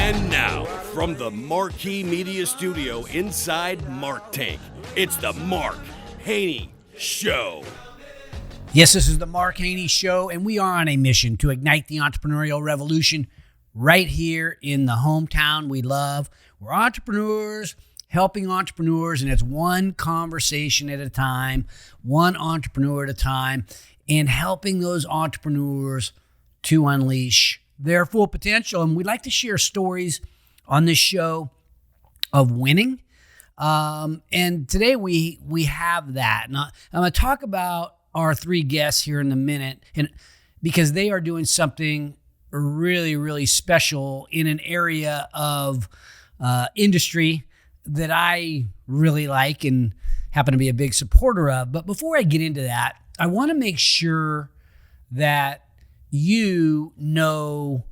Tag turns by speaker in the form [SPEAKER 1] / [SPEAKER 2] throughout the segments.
[SPEAKER 1] And now, from the Marquee Media Studio inside Mark Tank, it's the Mark Haney Show.
[SPEAKER 2] Yes, this is the Mark Haney Show, and we are on a mission to ignite the entrepreneurial revolution right here in the hometown we love. We're entrepreneurs helping entrepreneurs, and it's one conversation at a time, one entrepreneur at a time, and helping those entrepreneurs to unleash their full potential. And we'd like to share stories on this show of winning. And today we have that. And I'm going to talk about our three guests here in a minute, and because they are doing something really, really special in an area of industry that I really like and happen to be a big supporter of. But before I get into that, I want to make sure that you know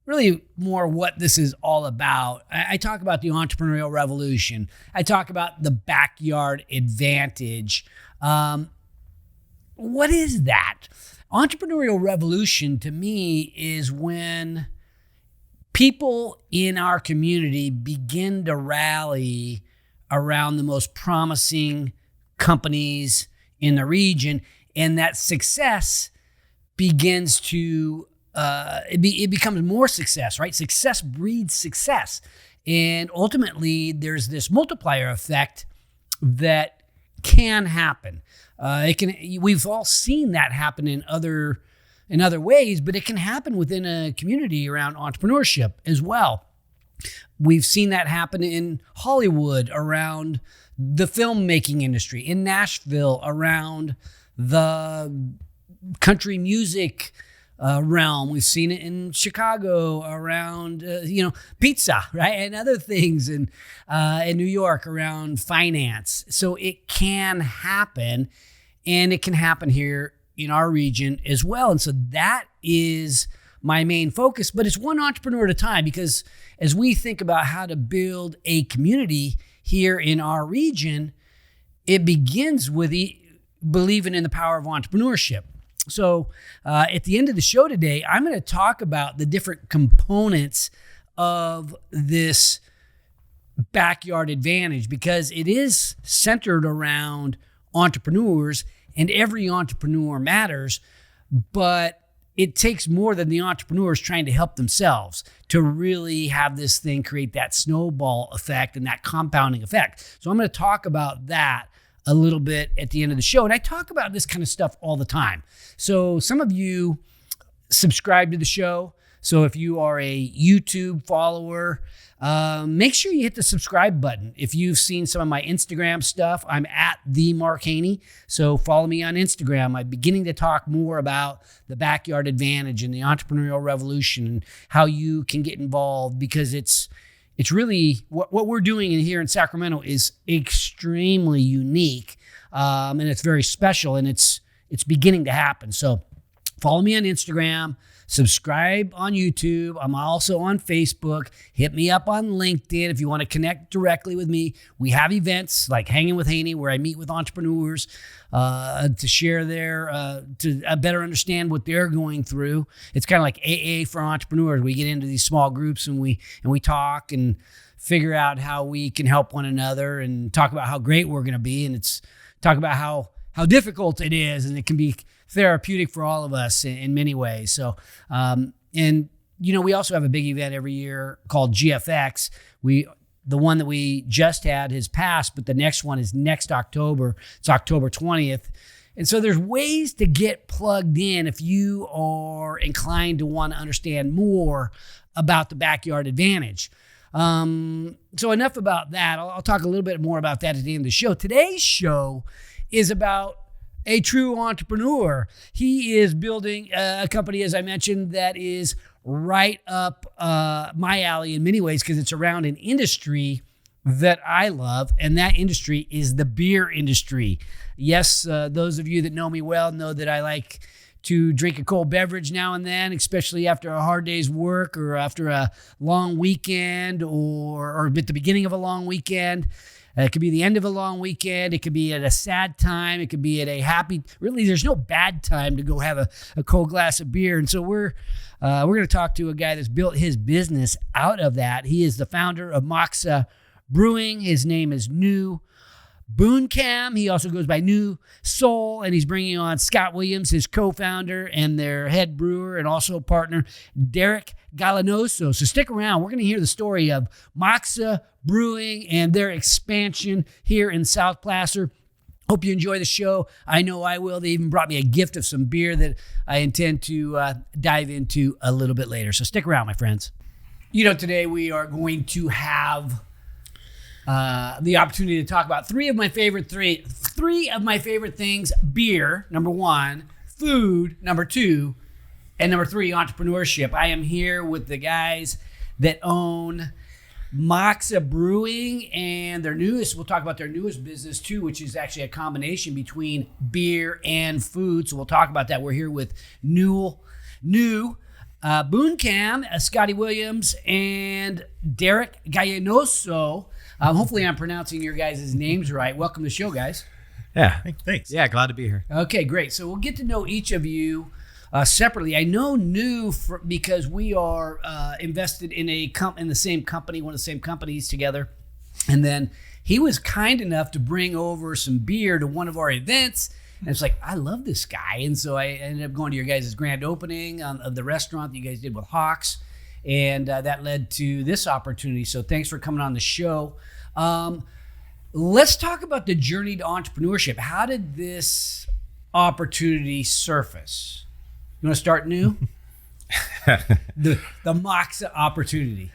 [SPEAKER 2] really more what this is all about. I talk about the entrepreneurial revolution. I talk about the backyard advantage. What is that? Entrepreneurial revolution to me is when people in our community begin to rally around the most promising companies in the region, and that success begins to, it becomes more success, right? Success breeds success. And ultimately, there's this multiplier effect that can happen. We've all seen that happen in other ways, but it can happen within a community around entrepreneurship as well. We've seen that happen in Hollywood around the filmmaking industry, in Nashville around the country music realm. We've seen it in Chicago around, pizza, right? And other things in New York around finance. So it can happen, and it can happen here in our region as well. And so that is my main focus, but it's one entrepreneur at a time, because as we think about how to build a community here in our region, it begins with believing in the power of entrepreneurship. So at the end of the show today, I'm going to talk about the different components of this backyard advantage, because it is centered around entrepreneurs, and every entrepreneur matters, but it takes more than the entrepreneurs trying to help themselves to really have this thing create that snowball effect and that compounding effect. So I'm going to talk about that a little bit at the end of the show. And I talk about this kind of stuff all the time. So some of you subscribe to the show. So if you are a YouTube follower, make sure you hit the subscribe button. If you've seen some of my Instagram stuff, I'm at the Mark Haney. So follow me on Instagram. I'm beginning to talk more about the backyard advantage and the entrepreneurial revolution and how you can get involved, because it's really what we're doing here in Sacramento is extremely unique, and it's very special, and it's beginning to happen. So follow me on Instagram, subscribe on YouTube. I'm also on Facebook. Hit me up on LinkedIn if you want to connect directly with me. We have events like Hanging with Haney, where I meet with entrepreneurs to share to better understand what they're going through. It's kind of like AA for entrepreneurs. We get into these small groups and we talk and figure out how we can help one another and talk about how great we're going to be. And it's talk about how difficult it is, and it can be therapeutic for all of us in many ways. So, we also have a big event every year called GFX. The one that we just had has passed, but the next one is next October. It's October 20th. And so there's ways to get plugged in if you are inclined to want to understand more about the backyard advantage. So enough about that. I'll talk a little bit more about that at the end of the show. Today's show is about a true entrepreneur. He is building a company, as I mentioned, that is right up my alley in many ways, because it's around an industry that I love, and that industry is the beer industry. Yes, those of you that know me well know that I like to drink a cold beverage now and then, especially after a hard day's work or after a long weekend or at the beginning of a long weekend. It could be the end of a long weekend. It could be at a sad time. It could be at a happy. Really, there's no bad time to go have a cold glass of beer. And so we're going to talk to a guy that's built his business out of that. He is the founder of Moksa Brewing. His name is New Boonkham. He also goes by New Soul, and he's bringing on Scott Williams, his co-founder, and their head brewer and also partner, Derek Gallanosa. So stick around. We're going to hear the story of Moksa Brewing and their expansion here in South Placer. Hope you enjoy the show. I know I will. They even brought me a gift of some beer that I intend to dive into a little bit later. So stick around, my friends. Today we are going to have the opportunity to talk about three of my favorite things: beer, number one; food, number two; and number three, entrepreneurship. I am here with the guys that own Moksa Brewing and we'll talk about their newest business too, which is actually a combination between beer and food. So we'll talk about that. We're here with New Boonkham, Scotty Williams, and Derek Gallanosa. Hopefully I'm pronouncing your guys' names right. Welcome to the show, guys.
[SPEAKER 3] Yeah.
[SPEAKER 4] Thanks.
[SPEAKER 3] Yeah, glad to be here.
[SPEAKER 2] Okay, great. So we'll get to know each of you separately. I know New because we are invested in in the same company, one of the same companies together. And then he was kind enough to bring over some beer to one of our events. And it's like, I love this guy. And so I ended up going to your guys' grand opening of the restaurant that you guys did with Hawks. And that led to this opportunity. So thanks for coming on the show. Let's talk about the journey to entrepreneurship. How did this opportunity surface? You want to start New? the Moksa opportunity.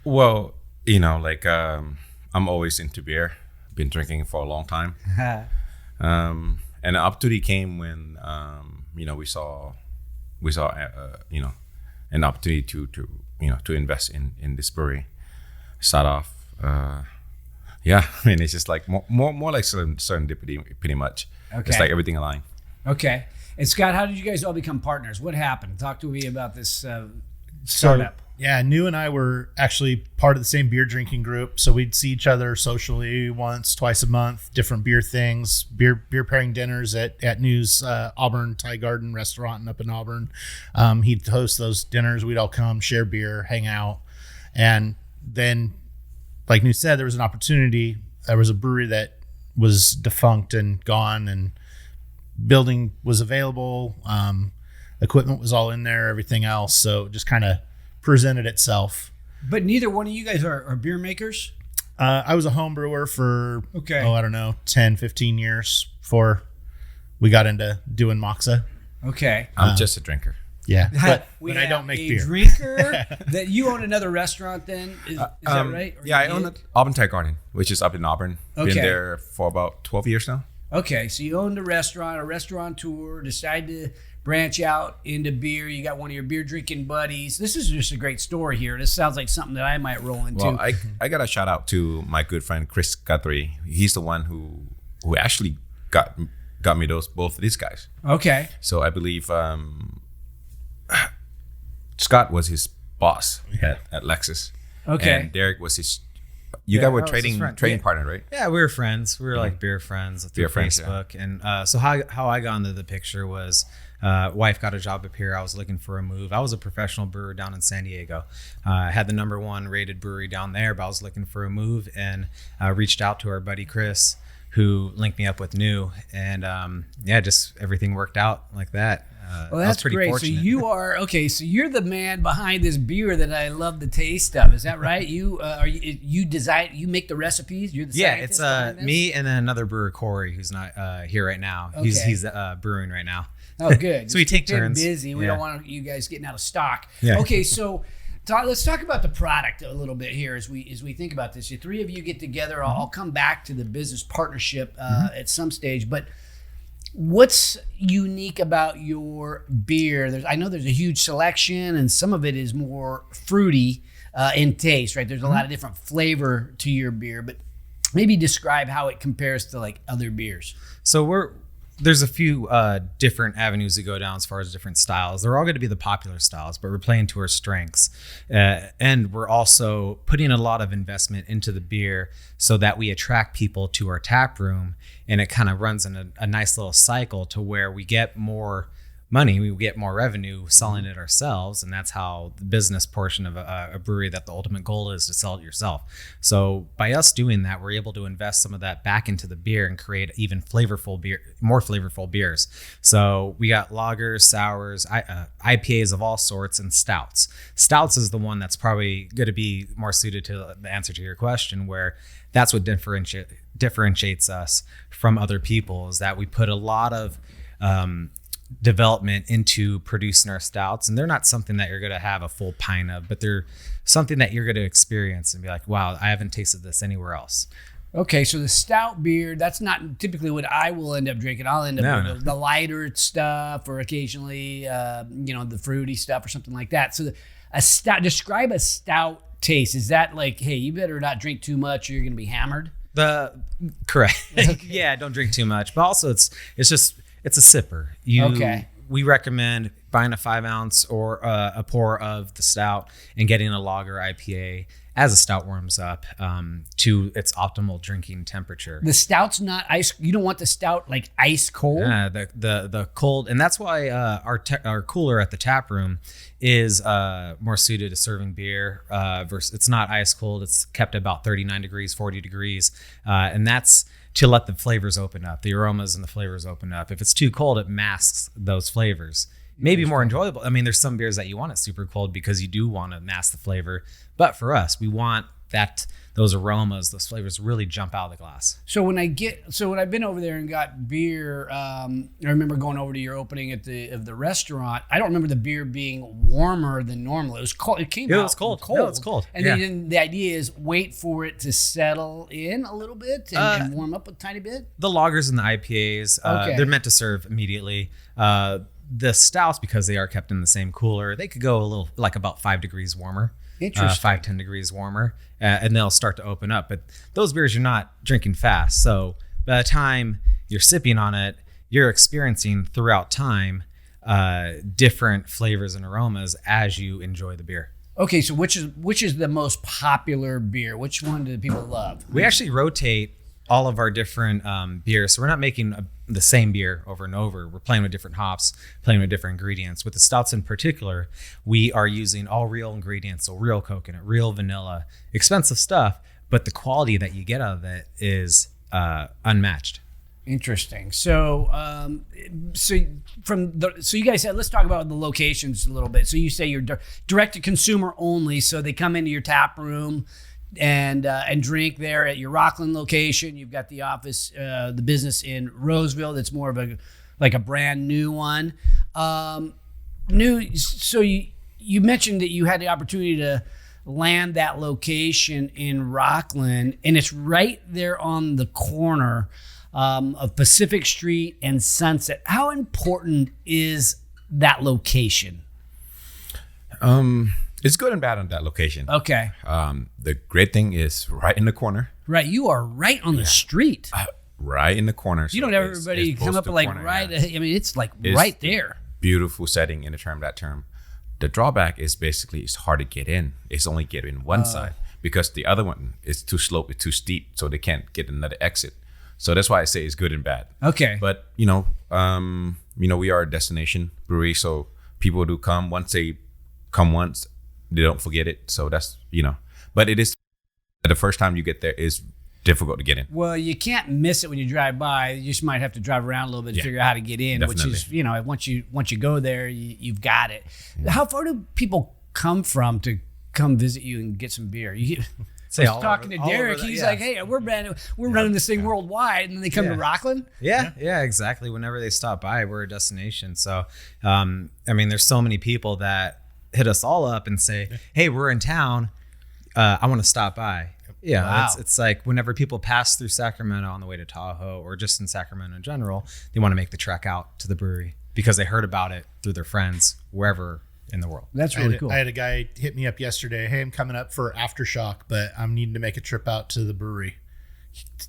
[SPEAKER 4] Well, I'm always into beer. Been drinking for a long time. And the opportunity came when we saw an opportunity to invest in this brewery. Start off, it's just like more like serendipity, pretty much.
[SPEAKER 2] Okay.
[SPEAKER 4] It's like everything aligned.
[SPEAKER 2] Okay. And Scott, how did you guys all become partners? What happened? Talk to me about this startup.
[SPEAKER 5] Yeah, New and I were actually part of the same beer drinking group. So we'd see each other socially once, twice a month, different beer things, beer pairing dinners at New's Auburn Thai Garden restaurant and up in Auburn. He'd host those dinners. We'd all come, share beer, hang out. And then, like New said, there was an opportunity. There was a brewery that was defunct and gone, and building was available. Equipment was all in there, everything else. So it just kind of presented itself.
[SPEAKER 2] But neither one of you guys are beer makers?
[SPEAKER 5] I was a home brewer for, 10, 15 years before we got into doing Moksa.
[SPEAKER 2] Okay.
[SPEAKER 4] I'm just a drinker.
[SPEAKER 5] Yeah, but I don't make beer.
[SPEAKER 2] Drinker that you own another restaurant then? Is that right? Or
[SPEAKER 4] I own Auburn Thai Garden, which is up in Auburn.
[SPEAKER 2] Okay.
[SPEAKER 4] Been there for about 12 years now.
[SPEAKER 2] Okay, so you owned a restaurateur, decided to branch out into beer. You got one of your beer drinking buddies. This is just a great story here. This sounds like something that I might roll into.
[SPEAKER 4] Well, I got a shout out to my good friend Chris Guthrie. He's the one who actually got me both of these guys.
[SPEAKER 2] Okay.
[SPEAKER 4] So I believe Scott was his boss at Lexus.
[SPEAKER 2] Okay.
[SPEAKER 4] And Derek was his. You guys were trading partner, right?
[SPEAKER 3] Yeah, we were friends. We were like beer friends through Facebook.
[SPEAKER 4] Yeah.
[SPEAKER 3] And so how I got into the picture was wife got a job up here. I was looking for a move. I was a professional brewer down in San Diego. I had the #1 rated brewery down there, but I was looking for a move and reached out to our buddy Chris, who linked me up with New. And just everything worked out like that.
[SPEAKER 2] Well, that's great.
[SPEAKER 3] Fortunate.
[SPEAKER 2] So you're the man behind this beer that I love the taste of. Is that right? You you make the recipes? You're the
[SPEAKER 3] it's
[SPEAKER 2] scientist
[SPEAKER 3] me and then another brewer, Corey, who's not here right now.
[SPEAKER 2] Okay.
[SPEAKER 3] He's brewing right now.
[SPEAKER 2] Oh, good.
[SPEAKER 3] So we take turns.
[SPEAKER 2] Busy. We don't want you guys getting out of stock.
[SPEAKER 3] Yeah.
[SPEAKER 2] Okay, so let's talk about the product a little bit here as we think about this. The three of you get together. I'll come back to the business partnership at some stage, but what's unique about your beer? I know there's a huge selection, and some of it is more fruity in taste, right? There's a lot of different flavor to your beer, but maybe describe how it compares to like other beers.
[SPEAKER 3] So there's a few different avenues to go down as far as different styles. They're all going to be the popular styles, but we're playing to our strengths. And we're also putting a lot of investment into the beer so that we attract people to our tap room. And it kind of runs in a nice little cycle to where we get more money, we get more revenue selling it ourselves. And that's how the business portion of a brewery, that the ultimate goal is to sell it yourself. So by us doing that, we're able to invest some of that back into the beer and create even more flavorful beers. So we got lagers, sours, IPAs of all sorts, and stouts. Stouts is the one that's probably going to be more suited to the answer to your question, where that's what differentiates us from other people, is that we put a lot of development into producing our stouts, and they're not something that you're going to have a full pint of, but they're something that you're going to experience and be like, wow, I haven't tasted this anywhere else.
[SPEAKER 2] Okay, so the stout beer, that's not typically what I will end up drinking. I'll end up with the lighter stuff, or occasionally the fruity stuff or something like that. So a stout, describe a stout taste. Is that like, hey, you better not drink too much or you're going to be hammered?
[SPEAKER 3] Correct.
[SPEAKER 2] Okay.
[SPEAKER 3] Yeah, don't drink too much, but also it's a sipper. We recommend buying a 5 ounce or a pour of the stout and getting a lager IPA as the stout warms up to its optimal drinking temperature.
[SPEAKER 2] The stout's not ice. You don't want the stout like ice cold.
[SPEAKER 3] Yeah, the cold, and that's why our cooler at the tap room is more suited to serving beer. Versus it's not ice cold. It's kept about 39 degrees, 40 degrees, and that's to let the flavors open up, the aromas and the flavors open up. If it's too cold, it masks those flavors. Maybe more enjoyable. I mean, there's some beers that you want it super cold because you do want to mask the flavor. But for us, we want those aromas, those flavors really jump out of the glass.
[SPEAKER 2] So when I've been over there and got beer, I remember going over to your opening of the restaurant. I don't remember the beer being warmer than normal. It was cold. It came out. It was cold.
[SPEAKER 3] No, it's cold.
[SPEAKER 2] And then the idea is wait for it to settle in a little bit and warm up a tiny bit.
[SPEAKER 3] The lagers and the IPAs, they're meant to serve immediately. The stouts, because they are kept in the same cooler, they could go a little, like about 5 degrees warmer.
[SPEAKER 2] Interesting.
[SPEAKER 3] 5-10 degrees warmer, and they'll start to open up. But those beers you're not drinking fast, so by the time you're sipping on it, you're experiencing throughout time different flavors and aromas as you enjoy the beer.
[SPEAKER 2] Okay, so which is the most popular beer? Which one do people love?
[SPEAKER 3] We actually rotate all of our different beers, so we're not making the same beer over and over. We're playing with different hops, playing with different ingredients. With the stouts in particular, we are using all real ingredients, so real coconut, real vanilla, expensive stuff, but the quality that you get out of it is unmatched.
[SPEAKER 2] Interesting. So, so you guys said, let's talk about the locations a little bit. So you say you're direct to consumer only, so they come into your tap room and drink there at your Rockland location. You've got the office, the business in Roseville. That's more of a brand new one. So you mentioned that you had the opportunity to land that location in Rockland, and it's right there on the corner of Pacific Street and Sunset. How important is that location?
[SPEAKER 4] It's good and bad on that location.
[SPEAKER 2] Okay.
[SPEAKER 4] The great thing is right in the corner.
[SPEAKER 2] Right. You are right on the street.
[SPEAKER 4] Right in the corner.
[SPEAKER 2] You don't have everybody come up like corner, right. Yeah. I mean, it's like right there.
[SPEAKER 4] Beautiful setting in that term. The drawback is basically it's hard to get in. It's only get in one side because the other one is too slope, it's too steep, so they can't get another exit. So that's why I say it's good and bad.
[SPEAKER 2] Okay.
[SPEAKER 4] But we are a destination brewery, so people do come. Once they come once, they don't forget it. So that's but it is the first time you get there is difficult to get in.
[SPEAKER 2] Well, you can't miss it when you drive by. You just might have to drive around a little bit to figure out how to get in. Definitely. Which is once you go there, you've got it. Yeah. How far do people come from to come visit you and get some beer? I was talking to Derek. He's like, "Hey, we're running this thing worldwide," and then they come to Rockland.
[SPEAKER 3] Yeah, exactly. Whenever they stop by, we're a destination. So, there's so many people that hit us all up and say, "Hey, we're in town. I want to stop by." Yeah, wow. It's like whenever people pass through Sacramento on the way to Tahoe or just in Sacramento in general, they want to make the trek out to the brewery because they heard about it through their friends wherever in the world.
[SPEAKER 2] That's really cool.
[SPEAKER 5] I had a guy hit me up yesterday. Hey, I'm coming up for Aftershock, but I'm needing to make a trip out to the brewery.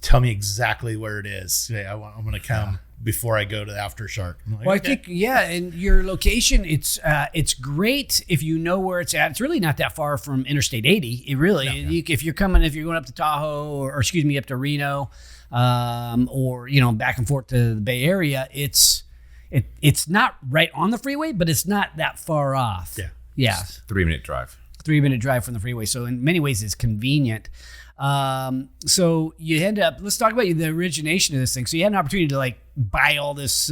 [SPEAKER 5] Tell me exactly where it is. I'm going to come. before I go to the after shark. I'm like,
[SPEAKER 2] Well,
[SPEAKER 5] okay.
[SPEAKER 2] I think, and your location, it's great if you know where it's at. It's really not that far from Interstate 80. It really, if you're going up to Tahoe or excuse me, up to Reno, or back and forth to the Bay Area, it's not right on the freeway, but it's not that far off. Yeah.
[SPEAKER 4] 3-minute drive.
[SPEAKER 2] 3-minute drive from the freeway. So in many ways, it's convenient. So you end up, let's talk about the origination of this thing. So you had an opportunity to like buy all this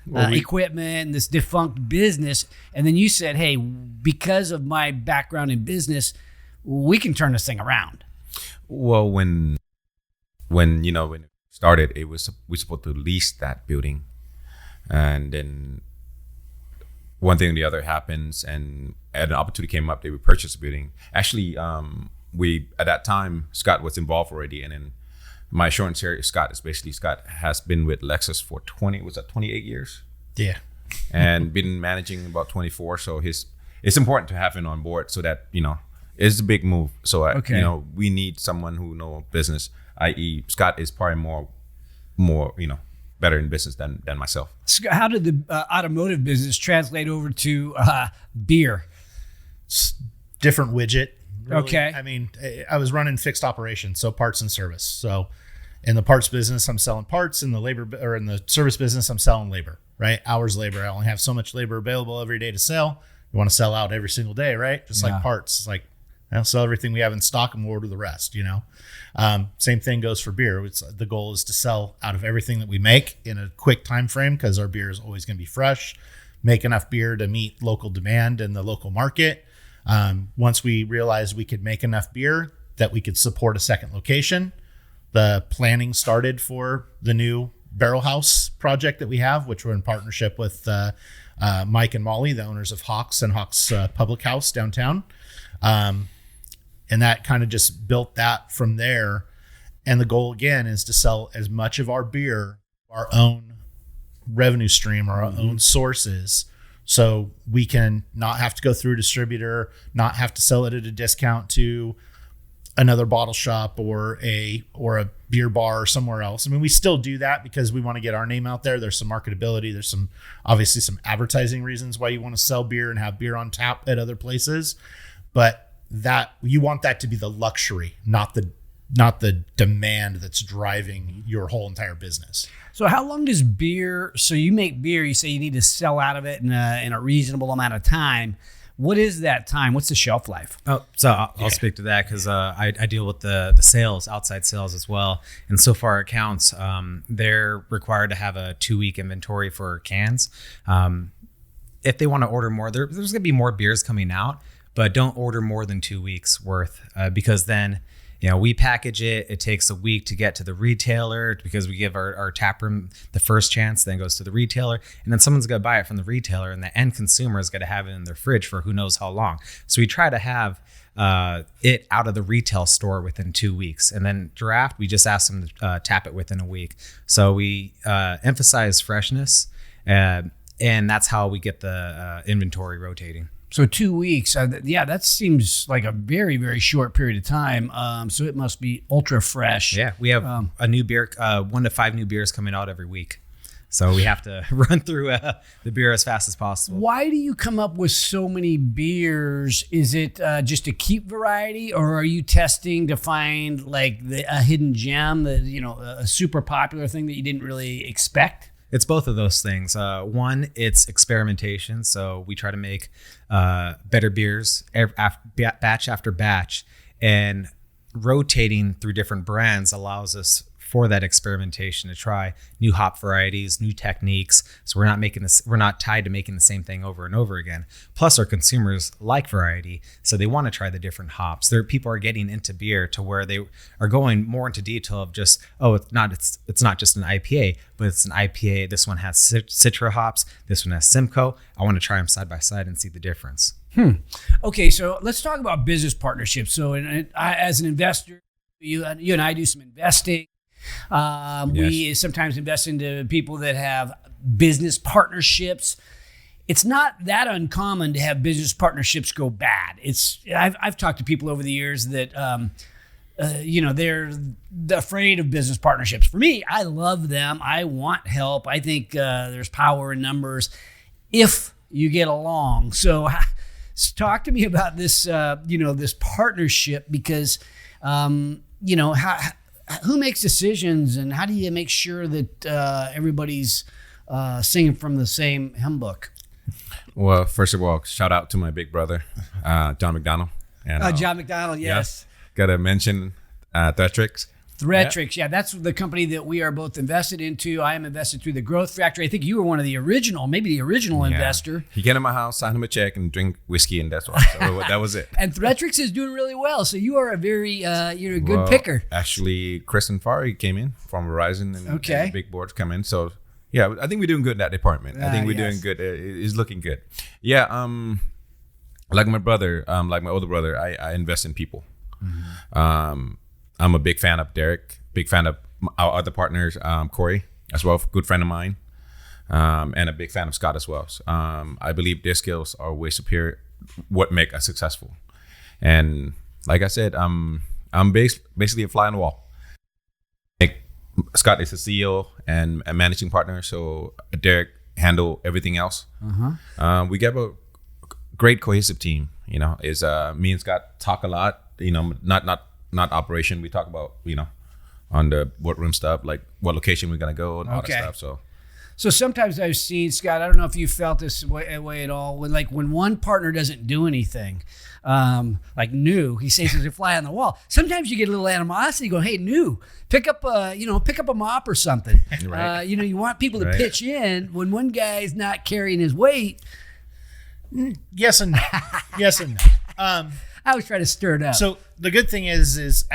[SPEAKER 2] equipment and this defunct business. And then you said, hey, because of my background in business, we can turn this thing around.
[SPEAKER 4] Well, when it started, we were supposed to lease that building. And then one thing or the other happens, and an opportunity came up. They would purchase the building. Actually, at that time, Scott was involved already, and then my assurance here, Scott has been with Lexus for 28 years?
[SPEAKER 5] Yeah.
[SPEAKER 4] And been managing about 24. So it's important to have him on board so that, it's a big move. So, we need someone who knows business, i.e. Scott is probably more, better in business than myself.
[SPEAKER 2] How did the automotive business translate over to beer?
[SPEAKER 5] Different widget. Really.
[SPEAKER 2] Okay.
[SPEAKER 5] I mean, I was running fixed operations, so parts and service. So in the parts business, I'm selling parts. In the service business, I'm selling labor, right? Hours labor. I only have so much labor available every day to sell. You want to sell out every single day, right? Just like parts. It's like, I'll sell everything we have in stock and we'll order the rest, Same thing goes for beer. The goal is to sell out of everything that we make in a quick time frame because our beer is always going to be fresh. Make enough beer to meet local demand in the local market. Once we realized we could make enough beer that we could support a second location, the planning started for the new barrel house project that we have, which we're in partnership with Mike and Molly, the owners of Hawks and Hawks Public House downtown. And that kind of just built that from there. And the goal again is to sell as much of our beer, our own revenue stream, our own sources, so we can not have to go through a distributor, not have to sell it at a discount to another bottle shop or a beer bar or somewhere else. I mean, we still do that because we want to get our name out there. There's some marketability. There's obviously some advertising reasons why you want to sell beer and have beer on tap at other places. But that you want that to be the luxury, not the demand that's driving your whole entire business.
[SPEAKER 2] So how long does beer, so you make beer, you say you need to sell out of it in a reasonable amount of time. What is that time? What's the shelf life?
[SPEAKER 3] So I'll speak to that because I deal with the sales, outside sales as well. And so far accounts, they're required to have a 2-week inventory for cans. If they want to order more, there's going to be more beers coming out, but don't order more than 2 weeks worth because then, we package it. It takes a week to get to the retailer because we give our tap room the first chance, then goes to the retailer. And then someone's going to buy it from the retailer and the end consumer is going to have it in their fridge for who knows how long. So we try to have it out of the retail store within 2 weeks. And then draft, we just ask them to tap it within a week. So we emphasize freshness and that's how we get the inventory rotating.
[SPEAKER 2] So 2 weeks, that seems like a very, very short period of time. So it must be ultra fresh.
[SPEAKER 3] Yeah, we have a new beer, 1 to 5 new beers coming out every week. So we have to run through the beer as fast as possible.
[SPEAKER 2] Why do you come up with so many beers? Is it just a keep variety, or are you testing to find like a hidden gem, a super popular thing that you didn't really expect?
[SPEAKER 3] It's both of those things. One, it's experimentation. So we try to make better beers batch after batch, and rotating through different brands allows us for that experimentation to try new hop varieties, new techniques. So we're not tied to making the same thing over and over again. Plus our consumers like variety. So they want to try the different hops. People are getting into beer to where they are going more into detail of just, it's not just an IPA, but it's an IPA. This one has Citra hops. This one has Simcoe. I want to try them side by side and see the difference.
[SPEAKER 2] Okay. So let's talk about business partnerships. So as an investor, you and I do some investing. We sometimes invest into people that have business partnerships. It's not that uncommon to have business partnerships go bad. I've talked to people over the years that they're afraid of business partnerships. For me, I love them. I want help. I think there's power in numbers if you get along. So talk to me about this, this partnership, because, who makes decisions, and how do you make sure that everybody's singing from the same hymn book?
[SPEAKER 4] Well, first of all, shout out to my big brother, John McDonald. And,
[SPEAKER 2] John McDonald, yes.
[SPEAKER 4] Got to mention Threatrix.
[SPEAKER 2] Threatrix, yeah, that's the company that we are both invested into. I am invested through the Growth Factory. I think you were one of the original, maybe the original investor.
[SPEAKER 4] He came to my house, signed him a check, and drink whiskey, and that's all. So that was it.
[SPEAKER 2] And Threatrix is doing really well. So you are a very, you're a good picker.
[SPEAKER 4] Actually, Chris and Fari came in from Verizon, and the big boards come in. So yeah, I think we're doing good in that department. I think we're doing good. It's looking good. Yeah, like my brother, like my older brother, I invest in people. Mm-hmm. I'm a big fan of Derek, big fan of our other partners, Corey, as well, good friend of mine, and a big fan of Scott as well. So, I believe their skills are way superior, what make us successful. And like I said, I'm basically a fly on the wall. Scott is the CEO and a managing partner, so Derek handle everything else. Uh-huh. We get a great cohesive team. Is me and Scott talk a lot. Not operation. We talk about on the boardroom stuff, like what location we're gonna go and all that stuff.
[SPEAKER 2] So sometimes I've seen, Scott, I don't know if you felt this way at all, when one partner doesn't do anything, like new, he says he's a fly on the wall. Sometimes you get a little animosity, go, hey, new, pick up a mop or something. Right. You want people to pitch in when one guy's not carrying his weight.
[SPEAKER 5] Yes and no.
[SPEAKER 2] I always try to stir it up.
[SPEAKER 5] So the good thing is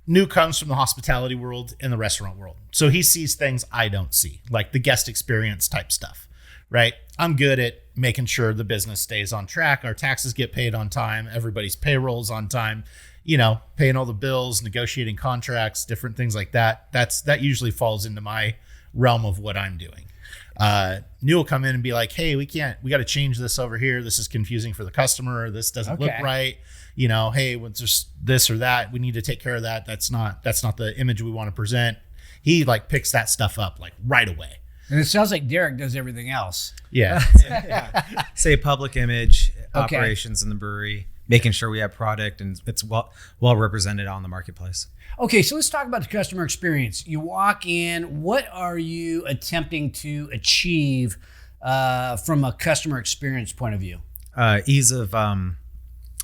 [SPEAKER 5] New comes from the hospitality world and the restaurant world. So he sees things I don't see, like the guest experience type stuff, right? I'm good at making sure the business stays on track. Our taxes get paid on time. Everybody's payroll's on time, paying all the bills, negotiating contracts, different things like that. That usually falls into my realm of what I'm doing. New will come in and be like, hey, we got to change this over here. This is confusing for the customer. This doesn't look right. Hey, when there's this or that, we need to take care of that. That's not the image we want to present. He picks that stuff up right away.
[SPEAKER 2] And it sounds like Derek does everything else.
[SPEAKER 5] Yeah.
[SPEAKER 3] Say public image, operations in the brewery, making sure we have product and it's well represented on the marketplace.
[SPEAKER 2] Okay, so let's talk about the customer experience. You walk in, what are you attempting to achieve from a customer experience point of view?
[SPEAKER 3] Ease of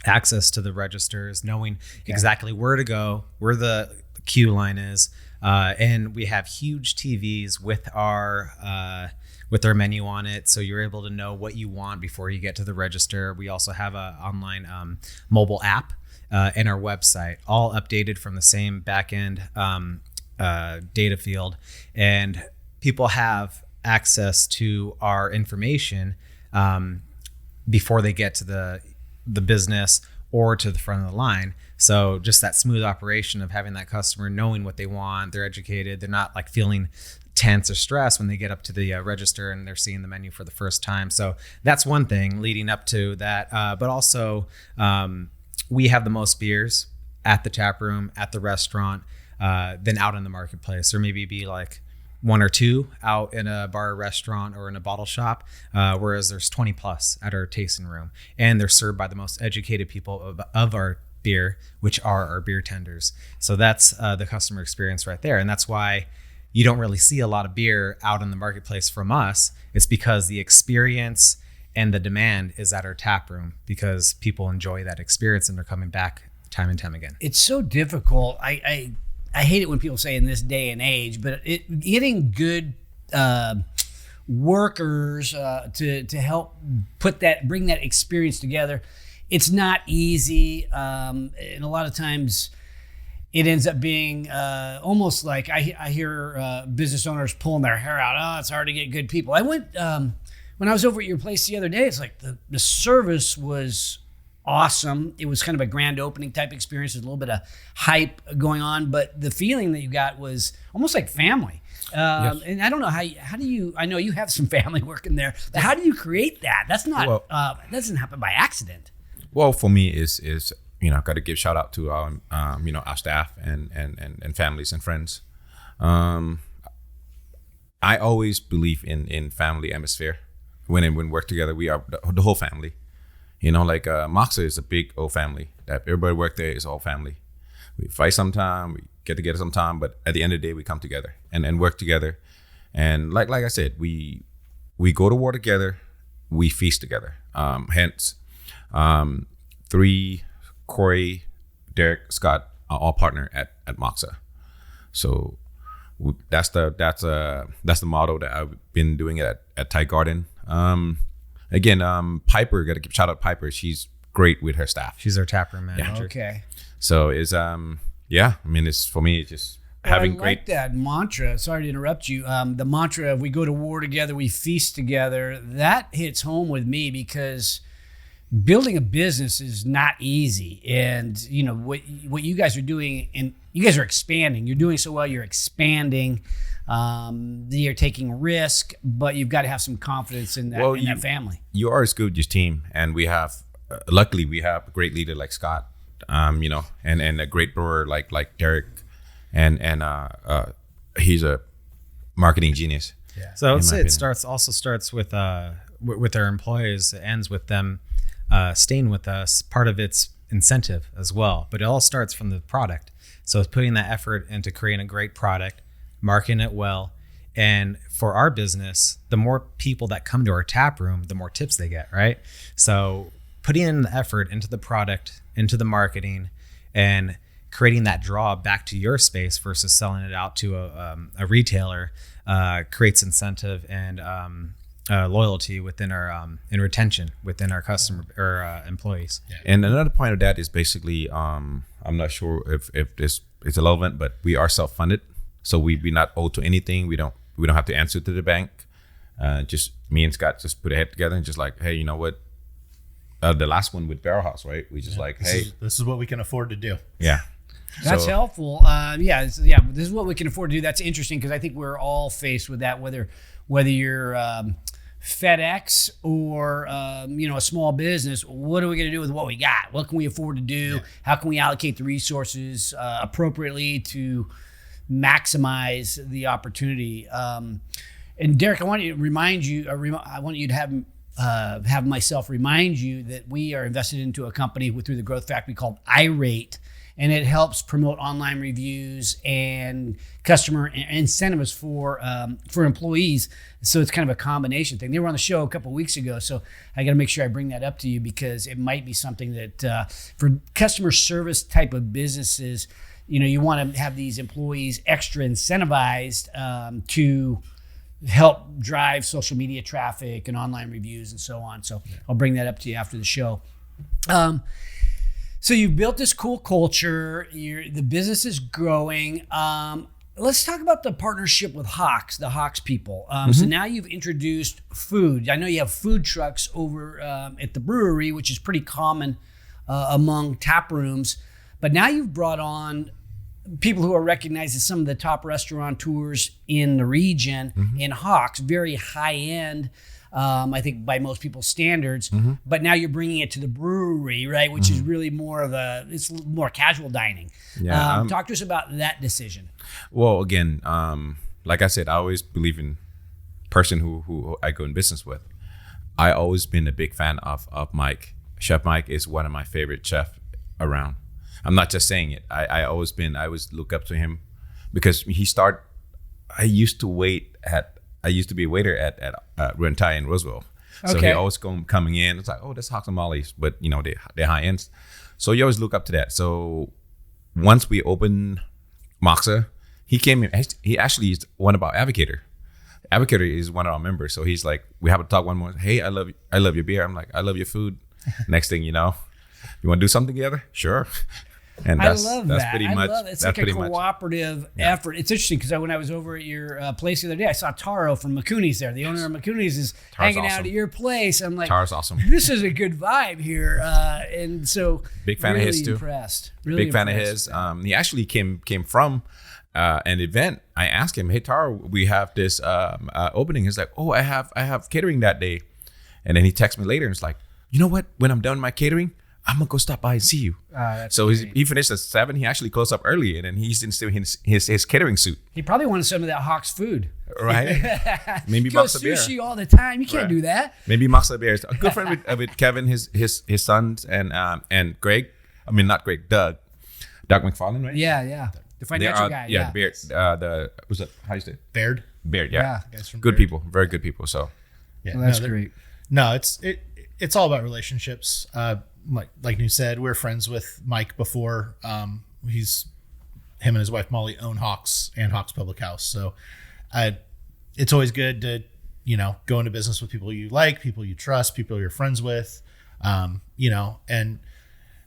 [SPEAKER 3] access to the registers, knowing exactly where to go, where the queue line is, and we have huge TVs with our menu on it, so you're able to know what you want before you get to the register. We also have an online mobile app and our website, all updated from the same back-end data field, and people have access to our information before they get to the business or to the front of the line. So just that smooth operation of having that customer knowing what they want, they're educated, they're not feeling tense or stressed when they get up to the register and they're seeing the menu for the first time. So that's one thing leading up to that. But also we have the most beers at the tap room, at the restaurant, than out in the marketplace. Or maybe be one or two out in a bar or restaurant or in a bottle shop, whereas there's 20 plus at our tasting room. And they're served by the most educated people of our beer, which are our beer tenders. So that's the customer experience right there. And that's why you don't really see a lot of beer out in the marketplace from us. It's because the experience and the demand is at our tap room, because people enjoy that experience and they're coming back time and time again.
[SPEAKER 2] It's so difficult. I hate it when people say in this day and age, but getting good workers to help bring that experience together, it's not easy. And a lot of times it ends up being almost like I hear business owners pulling their hair out. Oh, it's hard to get good people. I went when I was over at your place the other day. It's like the service was awesome. It was kind of a grand opening type experience. There's a little bit of hype going on, but the feeling that you got was almost like family. Yes. And I don't know how do you, I know you have some family working there, but how do you create that? That's not, that doesn't happen by accident.
[SPEAKER 4] Well, for me is got to give shout out to our our staff and families and friends. I always believe in family atmosphere. When we work together, we are the whole family. Like Moksa is a big old family. That everybody work there is all family. We fight sometime, we get together sometime, but at the end of the day, we come together and work together. And like I said, we go to war together, we feast together. Hence, 3, Corey, Derek, Scott are all partner at Moksa. So that's the motto that I've been doing at Thai Garden. Again, Piper, got to give shout out Piper. She's great with her staff.
[SPEAKER 3] She's our taproom manager.
[SPEAKER 2] Yeah. Okay.
[SPEAKER 4] So it's it's for me, it's just having great.
[SPEAKER 2] I like that mantra. Sorry to interrupt you. The mantra of we go to war together, we feast together. That hits home with me because building a business is not easy. And what you guys are doing, and you guys are expanding. You're doing so well. You're expanding. You're taking risk, but you've got to have some confidence in that that family.
[SPEAKER 4] You are as good as your team, and we have luckily we have a great leader like Scott, and a great brewer like Derek, and he's a marketing genius.
[SPEAKER 3] Yeah. So I would say it starts with our employees. It ends with them staying with us. Part of it's incentive as well, but it all starts from the product. So it's putting that effort into creating a great product, marketing it well. And for our business, the more people that come to our tap room, the more tips they get, right? So putting in the effort into the product, into the marketing, and creating that draw back to your space versus selling it out to a retailer creates incentive and loyalty within our and retention within our customer or employees.
[SPEAKER 4] Yeah. And another point of that is basically, I'm not sure if this is relevant, but we are self-funded, so we're not owed to anything. We don't have to answer to the bank. Just me and Scott just put a head together and just like, hey, you know what? The last one with Barrel House, right? We just
[SPEAKER 5] this is what we can afford to do.
[SPEAKER 4] Yeah.
[SPEAKER 2] That's helpful. This is what we can afford to do. That's interesting because I think we're all faced with that, whether you're FedEx or a small business. What are we going to do with what we got? What can we afford to do? Yeah. How can we allocate the resources appropriately to maximize the opportunity? And Derek, I want you to remind you. I want you to have myself remind you that we are invested into a company through the Growth Factory called iRate. And it helps promote online reviews and customer incentives for employees. So it's kind of a combination thing. They were on the show a couple of weeks ago, so I got to make sure I bring that up to you because it might be something that for customer service type of businesses, you want to have these employees extra incentivized to help drive social media traffic and online reviews and so on. So I'll bring that up to you after the show. So you've built this cool culture. The business is growing. Let's talk about the partnership with Hawks, the Hawks people. So now you've introduced food. I know you have food trucks over at the brewery, which is pretty common among tap rooms. But now you've brought on people who are recognized as some of the top restaurateurs in the region in Hawks, very high end. I think by most people's standards, but now you're bringing it to the brewery, right? Which is really more of it's more casual dining. Yeah. Talk to us about that decision.
[SPEAKER 4] Well, again, like I said, I always believe in person who I go in business with. I always been a big fan of Mike. Chef Mike is one of my favorite chefs around. I'm not just saying it. I always look up to him because I used to be a waiter at Rentai in Roseville. So he always coming in. It's like, oh, that's Hawks and Molly's, but they're high ends. So you always look up to that. So once we opened Moksa, he came in. He actually is one of our advocator. Advocator is one of our members. So he's like, we have to talk one more. Hey, I love your beer. I'm like, I love your food. Next thing you know, you want to do something together? Sure. And
[SPEAKER 2] I love that.
[SPEAKER 4] Pretty much.
[SPEAKER 2] It's like a cooperative effort. It's interesting because when I was over at your place the other day, I saw Taro from McCooney's there. The owner of McCooney's is hanging out at your place. I'm like,
[SPEAKER 4] Taro's awesome.
[SPEAKER 2] This is a good vibe here, and so
[SPEAKER 4] big fan
[SPEAKER 2] really
[SPEAKER 4] of his too.
[SPEAKER 2] Impressed. Really
[SPEAKER 4] big fan of his. He actually came from an event. I asked him, "Hey Taro, we have this opening." He's like, "Oh, I have catering that day," and then he texts me later and it's like, "You know what? When I'm done my catering, I'm gonna go stop by and see you.
[SPEAKER 2] That's
[SPEAKER 4] So
[SPEAKER 2] great.
[SPEAKER 4] he finished at 7. He actually closed up early, and then he's in still his catering suit,
[SPEAKER 2] He probably wanted some of that Hawks food.
[SPEAKER 4] right? Maybe
[SPEAKER 2] Go
[SPEAKER 4] Moksa Beer.
[SPEAKER 2] sushi all the time. You can't
[SPEAKER 4] Right.
[SPEAKER 2] do that.
[SPEAKER 4] Maybe Moksa Beer. A good friend with Kevin, his sons, and Greg. I mean, not Greg, Doug McFarlane, right?
[SPEAKER 2] Yeah, yeah. The financial guy.
[SPEAKER 4] Yeah, the Beard. Was that how you say it?
[SPEAKER 5] Baird.
[SPEAKER 4] Beard. Yeah,
[SPEAKER 5] Guys from
[SPEAKER 4] good
[SPEAKER 5] Baird.
[SPEAKER 4] people, very good people. So
[SPEAKER 5] Yeah,
[SPEAKER 2] Well, that's
[SPEAKER 5] they're-
[SPEAKER 2] great.
[SPEAKER 5] No, it's all about relationships. Like you said, we were friends with Mike before. Him and his wife Molly own Hawks and Hawks Public House. So, it's always good to go into business with people you like, people you trust, people you're friends with. And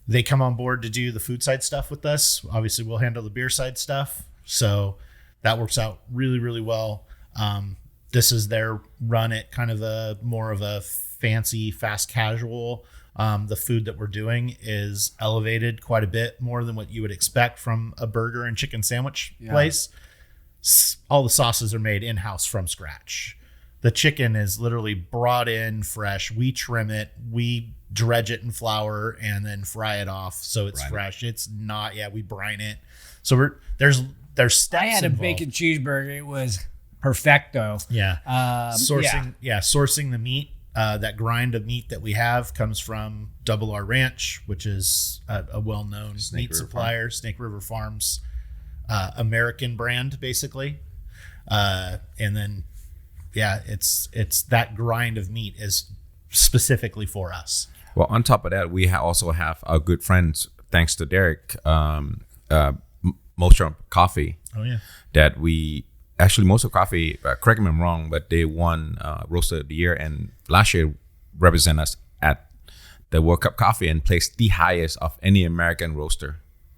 [SPEAKER 5] they come on board to do the food side stuff with us. Obviously, we'll handle the beer side stuff. So that works out really, really well. This is their run at kind of more of a fancy, fast casual. The food that we're doing is elevated quite a bit more than what you would expect from a burger and chicken sandwich place. All the sauces are made in-house from scratch. The chicken is literally brought in fresh. We trim it, we dredge it in flour, and then fry it off so it's fresh. It's not, we brine it. So there's steps
[SPEAKER 2] I had a
[SPEAKER 5] involved.
[SPEAKER 2] bacon cheeseburger. It was perfecto.
[SPEAKER 5] Yeah.
[SPEAKER 2] Sourcing.
[SPEAKER 5] Sourcing the meat. That grind of meat that we have comes from Double R Ranch, which is a well-known meat
[SPEAKER 4] River
[SPEAKER 5] supplier, Snake River Farms, American brand, basically. And then, it's that grind of meat is specifically for us.
[SPEAKER 4] well, on top of that, we also have our good friends, thanks to Derek, Moksa Coffee.
[SPEAKER 5] Oh yeah.
[SPEAKER 4] That we actually Moksa Coffee. Correct me if I'm wrong, but they won Roaster of the Year, and last year represent us at the World Cup Coffee and placed the highest of any American roaster.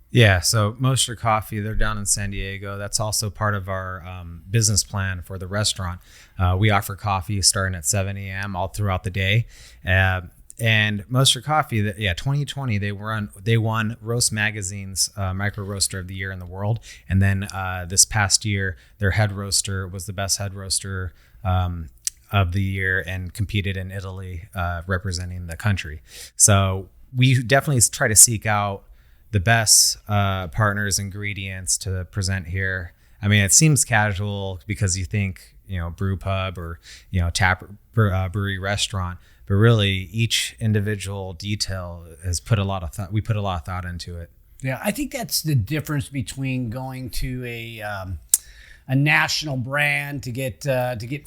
[SPEAKER 3] Yeah, so Moksa Coffee, they're down in San Diego. That's also part of our business plan for the restaurant. We offer coffee starting at 7 a.m. all throughout the day. And Moksa Coffee, 2020, they won Roast Magazine's Micro Roaster of the Year in the world. And then this past year, their head roaster was the best head roaster of the year and competed in Italy, representing the country. So we definitely try to seek out the best partners, ingredients to present here. I mean, it seems casual because you think, brew pub or, brewery restaurant, but really each individual detail has put a lot of thought. We put a lot of thought into it.
[SPEAKER 2] Yeah, I think that's the difference between going to a national brand to get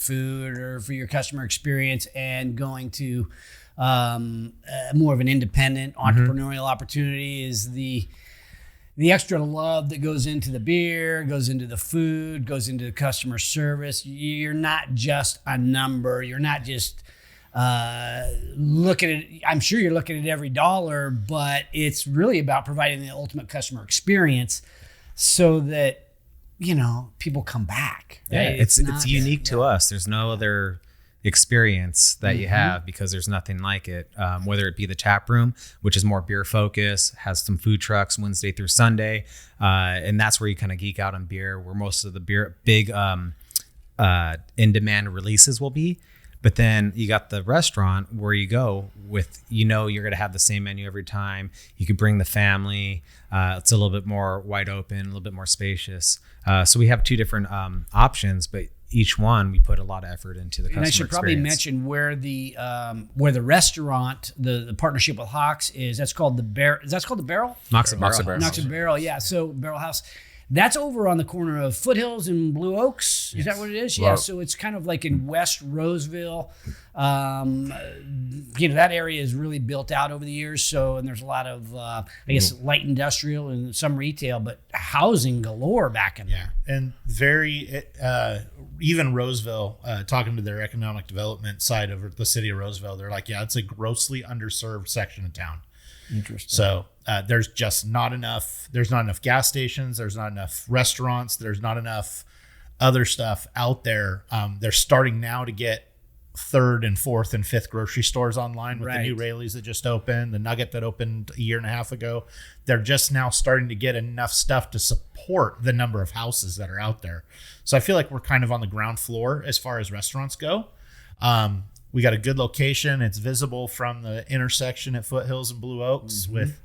[SPEAKER 2] food or for your customer experience and going to more of an independent entrepreneurial opportunity is the extra love that goes into the beer, goes into the food, goes into the customer service. You're not just a number. You're not just looking at, I'm sure you're looking at every dollar, but it's really about providing the ultimate customer experience so that, people come back.
[SPEAKER 3] Yeah,
[SPEAKER 2] Right?
[SPEAKER 3] it's
[SPEAKER 2] not-
[SPEAKER 3] unique to us. There's no other experience that you have because there's nothing like it. Whether it be the tap room, which is more beer focused, has some food trucks Wednesday through Sunday, and that's where you kind of geek out on beer, where most of the beer big in-demand releases will be. But then you got the restaurant where you go with, you're going to have the same menu every time. You could bring the family. It's a little bit more wide open, a little bit more spacious. So we have two different options, but each one we put a lot of effort into the customer
[SPEAKER 2] And I should probably
[SPEAKER 3] experience.
[SPEAKER 2] mention where the restaurant, the partnership with Hawks is. That's called the Barrel. That's called the Barrel.
[SPEAKER 3] Moksa
[SPEAKER 4] Moksa
[SPEAKER 3] Barrel.
[SPEAKER 4] Barrel.
[SPEAKER 2] Knox Barrel, yeah. So Barrel House. That's over on the corner of Foothills and Blue Oaks. Is that what it is? Yeah.
[SPEAKER 4] Well-
[SPEAKER 2] So it's kind of like in West Roseville. That area is really built out over the years. So, and there's a lot of, light industrial and some retail, but housing galore back in there.
[SPEAKER 5] And even Roseville, talking to their economic development side of the city of Roseville, they're like, it's a grossly underserved section of town.
[SPEAKER 2] Interesting.
[SPEAKER 5] So there's just not enough. There's not enough gas stations. There's not enough restaurants. There's not enough other stuff out there. They're starting now to get third and fourth and fifth grocery stores online with the new Rayleigh's that just opened, the Nugget that opened a year and a half ago. They're just now starting to get enough stuff to support the number of houses that are out there. So I feel like we're kind of on the ground floor as far as restaurants go. we got a good location. It's visible from the intersection at Foothills and Blue Oaks with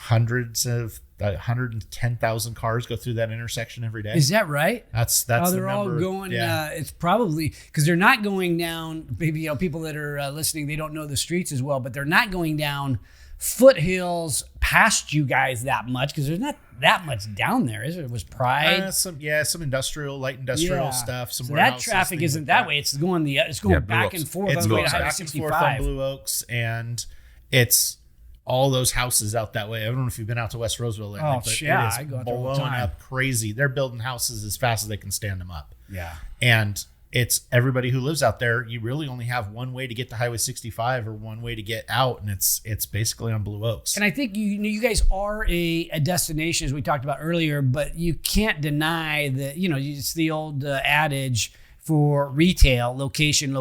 [SPEAKER 5] 110,000 cars go through that intersection every day.
[SPEAKER 2] Is that right?
[SPEAKER 5] That's
[SPEAKER 2] Oh,
[SPEAKER 5] the
[SPEAKER 2] they're all
[SPEAKER 5] number.
[SPEAKER 2] going.
[SPEAKER 5] Yeah.
[SPEAKER 2] It's probably because they're not going down. Maybe people that are listening, they don't know the streets as well, but they're not going down Foothills past you guys that much because there's not that much down there, is there? It was Pride.
[SPEAKER 5] Some industrial, light industrial stuff. Some
[SPEAKER 2] so that
[SPEAKER 5] warehouses,
[SPEAKER 2] traffic
[SPEAKER 5] things
[SPEAKER 2] isn't
[SPEAKER 5] like
[SPEAKER 2] that way. It's going
[SPEAKER 4] Blue
[SPEAKER 2] back
[SPEAKER 4] Oaks.
[SPEAKER 2] and forth
[SPEAKER 5] It's
[SPEAKER 2] on the way to
[SPEAKER 5] going
[SPEAKER 2] Highway
[SPEAKER 5] back and forth on
[SPEAKER 2] 65.
[SPEAKER 5] Blue Oaks, and it's all those houses out that way. I don't know if you've been out to West Roseville lately, but
[SPEAKER 2] yeah,
[SPEAKER 5] it is
[SPEAKER 2] I go out there all the
[SPEAKER 5] blowing
[SPEAKER 2] time.
[SPEAKER 5] up crazy. They're building houses as fast as they can stand them up.
[SPEAKER 2] Yeah.
[SPEAKER 5] And it's everybody who lives out there. You really only have one way to get to Highway 65 or one way to get out, and it's basically on Blue Oaks.
[SPEAKER 2] And I think you guys are a destination, as we talked about earlier, but you can't deny that, it's the old adage for retail, location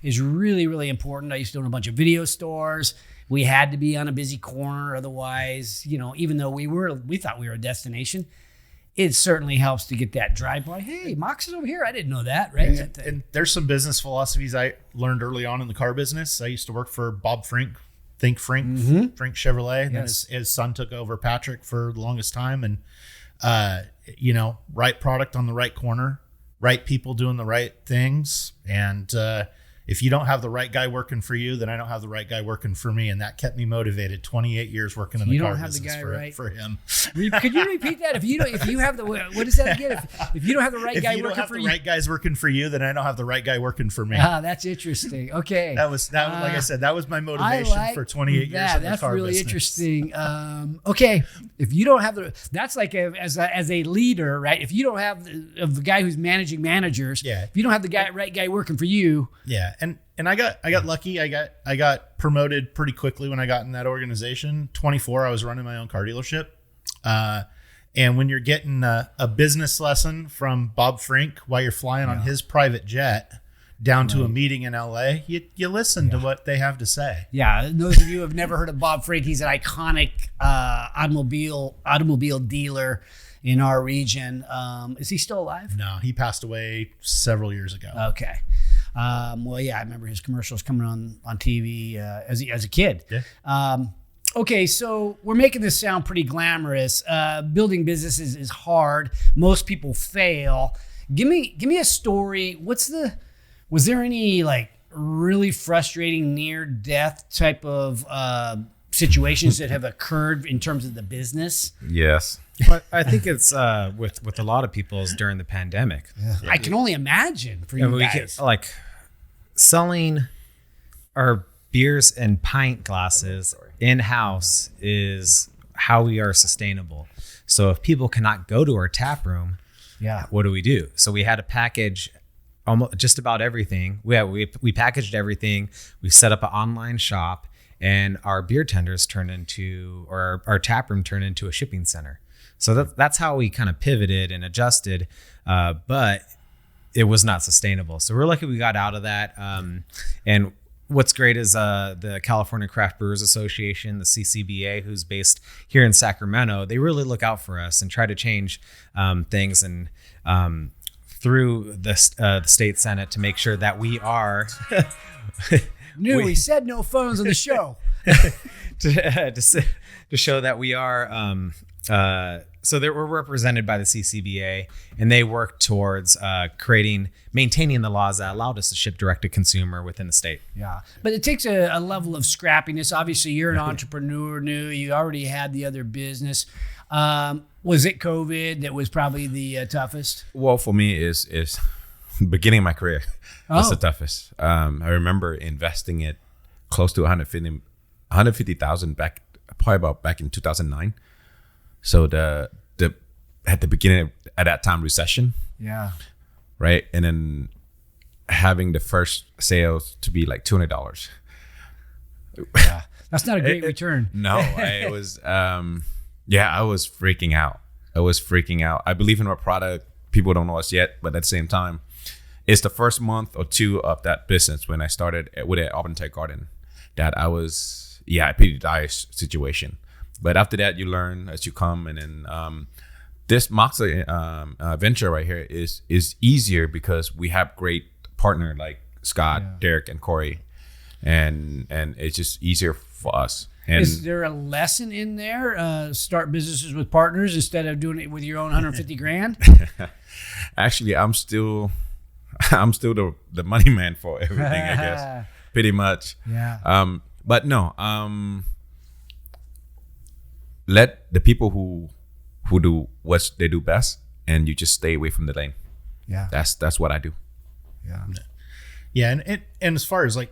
[SPEAKER 2] is really, really important. I used to own a bunch of video stores. We had to be on a busy corner. Otherwise, even though we thought we were a destination, it certainly helps to get that drive-by. Hey, Mox is over here. I didn't know that, right?
[SPEAKER 5] And there's some business philosophies I learned early on in the car business. I used to work for Bob Frink, Frink Chevrolet. And then his son took over, Patrick, for the longest time. And, right product on the right corner, right people doing the right things. And if you don't have the right guy working for you, then I don't have the right guy working for me. And that kept me motivated. 28 years working in the car business for him.
[SPEAKER 2] Could you repeat that? If you have the, what is that again? If you don't have the right guy working for you.
[SPEAKER 5] If you don't have the right guys working for you, then I don't have the right guy working for me.
[SPEAKER 2] That's interesting. Okay.
[SPEAKER 5] That was like I said, that was my motivation for 28 years in the car business.
[SPEAKER 2] That's really interesting. Okay. If you don't have that's like as a leader, right? If you don't have the guy who's managing managers, if you don't have the right guy working for you.
[SPEAKER 5] Yeah. And I got lucky. I got promoted pretty quickly when I got in that organization. 24, I was running my own car dealership. And when you're getting a business lesson from Bob Frink while you're flying on his private jet down to a meeting in LA, you listen to what they have to say.
[SPEAKER 2] Yeah. Those of you who have never heard of Bob Frink, he's an iconic automobile dealer in our region. Is he still alive?
[SPEAKER 5] No, he passed away several years ago.
[SPEAKER 2] Okay. I remember his commercials coming on TV as a kid.
[SPEAKER 5] Yeah.
[SPEAKER 2] Okay, so we're making this sound pretty glamorous. Building businesses is hard. Most people fail. Give me a story. Was there any like really frustrating near-death type of situations that have occurred in terms of the business?
[SPEAKER 4] Yes.
[SPEAKER 3] But I think it's with a lot of people is during the pandemic.
[SPEAKER 2] Yeah. I can only imagine for you guys.
[SPEAKER 3] Like selling our beers and pint glasses in-house is how we are sustainable. So if people cannot go to our tap room, what do we do? So we had to package almost just about everything. We packaged everything. We set up an online shop, and our beer tenders turned into, or our tap room turned into a shipping center. So that's how we kind of pivoted and adjusted, but it was not sustainable. So we're lucky we got out of that. And what's great is the California Craft Brewers Association, the CCBA, who's based here in Sacramento, they really look out for us and try to change things and through the state Senate to make sure that we are...
[SPEAKER 2] we said no phones on the show.
[SPEAKER 3] to show that we are... so that we're represented by the CCBA, and they work towards maintaining the laws that allowed us to ship direct to consumer within the state.
[SPEAKER 2] Yeah, but it takes a level of scrappiness. Obviously, you're an entrepreneur new. You already had the other business. Was it COVID that was probably the toughest?
[SPEAKER 4] Well, for me, is beginning of my career. That's the toughest. I remember investing it close to 150,000 back in 2009. So the at the beginning at that time recession, right, and then having the first sales to be like $200.
[SPEAKER 2] Yeah, that's not a great return.
[SPEAKER 4] No, I was I was freaking out. I believe in our product. People don't know us yet, but at the same time, it's the first month or two of that business when I started with an Auburn Tech Garden that I was a pretty dire situation. But after that, you learn as you come, and then this Moksa venture right here is easier because we have great partner like Scott, Derek, and Corey, and it's just easier for us. And
[SPEAKER 2] is there a lesson in there? Start businesses with partners instead of doing it with your own 150 grand.
[SPEAKER 4] actually, I'm still the money man for everything, I guess, pretty much.
[SPEAKER 2] Yeah.
[SPEAKER 4] But no. Let the people who do what they do best, and you just stay away from the lane.
[SPEAKER 2] Yeah.
[SPEAKER 4] That's what I do.
[SPEAKER 5] Yeah. And as far as like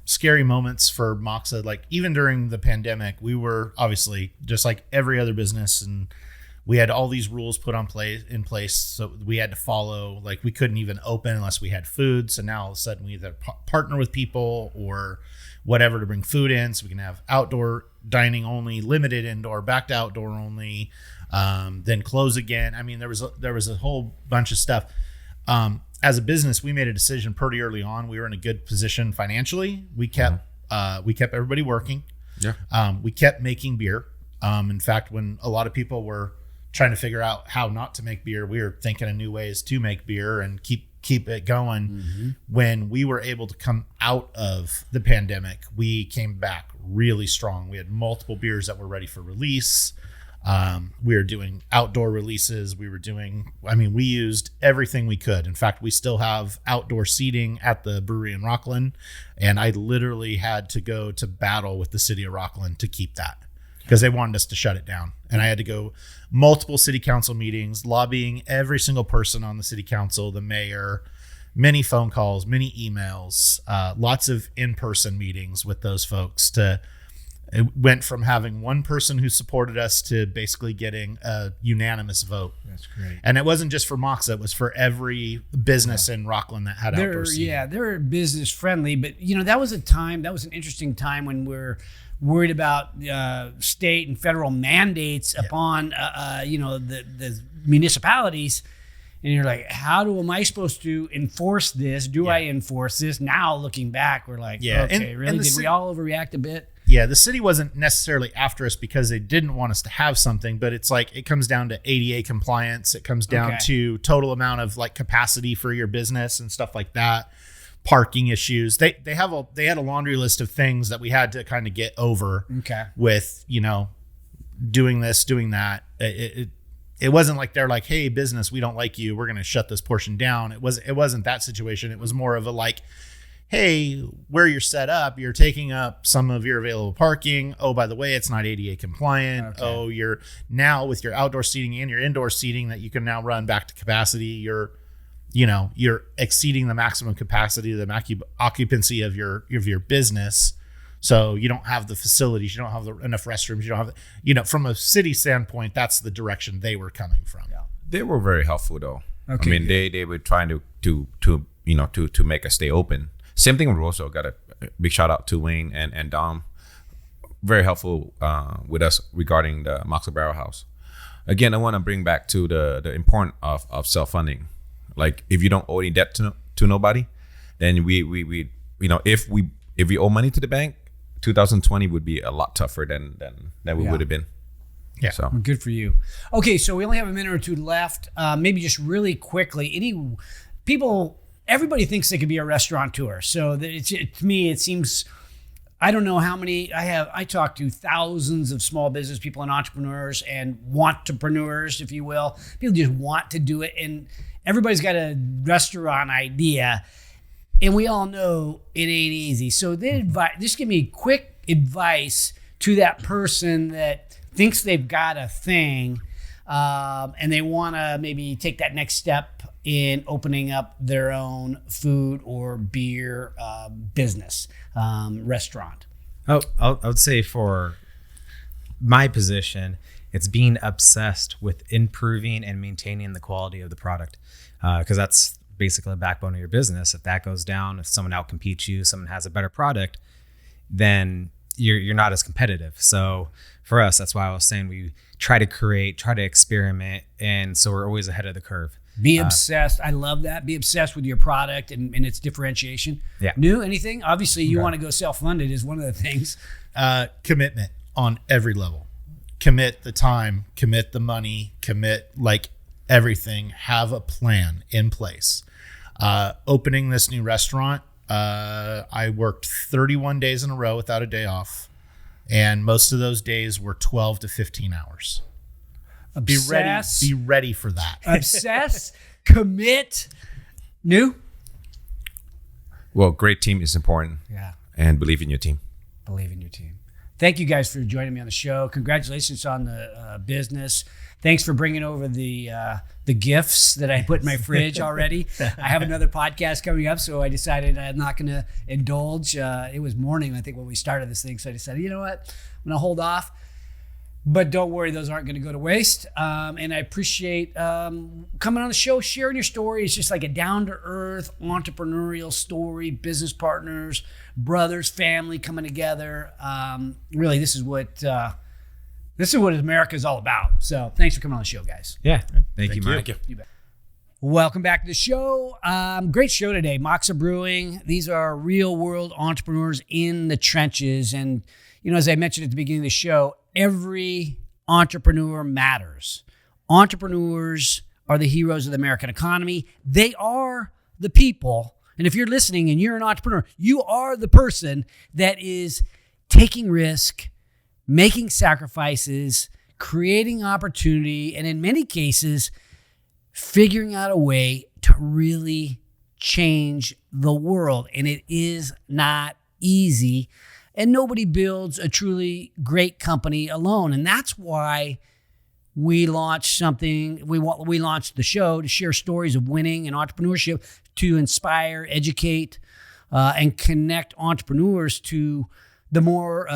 [SPEAKER 5] scary moments for Moksa, like even during the pandemic, we were obviously just like every other business, and we had all these rules put in place. So we had to follow, like we couldn't even open unless we had food. So now all of a sudden we either partner with people or whatever to bring food in, so we can have outdoor dining only, limited indoor, back to outdoor only, then close again. I mean, there was a whole bunch of stuff. As a business, we made a decision pretty early on. We were in a good position financially. We kept everybody working.
[SPEAKER 4] Yeah.
[SPEAKER 5] We kept making beer. In fact, when a lot of people were trying to figure out how not to make beer, we were thinking of new ways to make beer and keep it going. Mm-hmm. When we were able to come out of the pandemic, we came back really strong. We had multiple beers that were ready for release. We were doing outdoor releases. We used everything we could. In fact, we still have outdoor seating at the brewery in Rockland, and I literally had to go to battle with the city of Rockland to keep that because they wanted us to shut it down. And I had to go multiple city council meetings, lobbying every single person on the city council, the mayor, many phone calls, many emails, lots of in-person meetings with those folks. It went from having one person who supported us to basically getting a unanimous vote.
[SPEAKER 2] That's great.
[SPEAKER 5] And it wasn't just for Moksa, it was for every business in Rockland that had outdoor seating.
[SPEAKER 2] Yeah, they're business friendly, but that was an interesting time when we're worried about state and federal mandates upon the municipalities. And you're like, am I supposed to enforce this? Do I enforce this? Now looking back, we're like, okay, really? Did we all overreact a bit?
[SPEAKER 5] Yeah, the city wasn't necessarily after us because they didn't want us to have something, but it's like it comes down to ADA compliance. It comes down to total amount of like capacity for your business and stuff like that. Parking issues. They had a laundry list of things that we had to kind of get over.
[SPEAKER 2] Okay.
[SPEAKER 5] With doing this, doing that. It wasn't like they're like, hey, business, we don't like you, we're going to shut this portion down. It wasn't that situation. It was more of a like, hey, where you're set up, you're taking up some of your available parking. Oh, by the way, it's not ADA compliant. Okay. Oh, you're now with your outdoor seating and your indoor seating that you can now run back to capacity. You're exceeding the maximum capacity, the occupancy of your business. So you don't have the facilities, you don't have enough restrooms, you don't have, from a city standpoint, that's the direction they were coming from. Yeah.
[SPEAKER 4] They were very helpful though.
[SPEAKER 2] Okay,
[SPEAKER 4] I mean, they were trying to make us stay open. Same thing with Roseville. Got a big shout out to Wayne and Dom. Very helpful with us regarding the Moksa Barrel House. Again, I want to bring back to the importance of self-funding. Like if you don't owe any debt to nobody, then we if we owe money to the bank, 2020 would be a lot tougher than we would have been.
[SPEAKER 5] Yeah.
[SPEAKER 4] So
[SPEAKER 2] good for you. Okay, so we only have a minute or two left. Maybe just really quickly, everybody thinks they could be a restaurateur. So to me, it seems, I don't know how many I talk to thousands of small business people and entrepreneurs and wantrepreneurs, if you will. People just want to do it. And everybody's got a restaurant idea. And we all know it ain't easy. So just give me quick advice to that person that thinks they've got a thing and they want to maybe take that next step in opening up their own food or beer business, restaurant.
[SPEAKER 3] Oh, I would say for my position, it's being obsessed with improving and maintaining the quality of the product, because that's basically the backbone of your business. If that goes down, if someone outcompetes you, someone has a better product, then you're not as competitive. So for us, that's why I was saying we try to create, try to experiment, and so we're always ahead of the curve.
[SPEAKER 2] Be obsessed. I love that. Be obsessed with your product and its differentiation.
[SPEAKER 3] Yeah.
[SPEAKER 2] New anything? Obviously, you want to go self-funded is one of the things.
[SPEAKER 5] Commitment on every level. Commit the time, commit the money, commit like everything. Have a plan in place. Opening this new restaurant, I worked 31 days in a row without a day off. And most of those days were 12 to 15 hours.
[SPEAKER 2] Obsess.
[SPEAKER 5] Be ready for that.
[SPEAKER 2] Obsess, commit, new.
[SPEAKER 4] Well, great team is important.
[SPEAKER 2] Yeah.
[SPEAKER 4] And believe in your team.
[SPEAKER 2] Believe in your team. Thank you guys for joining me on the show. Congratulations on the business. Thanks for bringing over the gifts that I put in my fridge already. I have another podcast coming up, so I decided I'm not going to indulge. It was morning, I think, when we started this thing, so I decided, you know what, I'm going to hold off. But don't worry, those aren't going to go to waste. And I appreciate coming on the show, sharing your story. It's just like a down-to-earth entrepreneurial story, business partners, brothers, family coming together. Really, this is what America is all about. So thanks for coming on the show, guys.
[SPEAKER 3] Yeah. Thank you, Mike.
[SPEAKER 2] You bet. Welcome back to the show. Great show today. Moksa Brewing. These are real-world entrepreneurs in the trenches. And, as I mentioned at the beginning of the show, every entrepreneur matters. Entrepreneurs are the heroes of the American economy. They are the people. And if you're listening and you're an entrepreneur, you are the person that is taking risk, making sacrifices, creating opportunity, and in many cases, figuring out a way to really change the world. And it is not easy. And nobody builds a truly great company alone. And that's why we launched something. We launched the show to share stories of winning and entrepreneurship, to inspire, educate, and connect entrepreneurs to the more,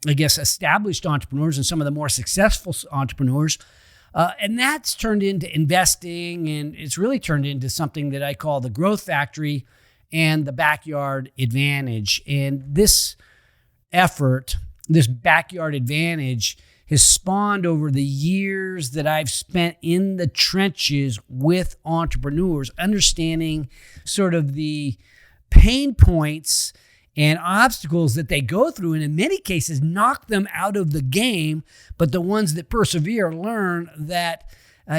[SPEAKER 2] established entrepreneurs and some of the more successful entrepreneurs. And that's turned into investing, and it's really turned into something that I call the Growth Factory and the Backyard Advantage. And this effort, this Backyard Advantage, has spawned over the years that I've spent in the trenches with entrepreneurs, understanding sort of the pain points and obstacles that they go through, and in many cases knock them out of the game. But the ones that persevere learn that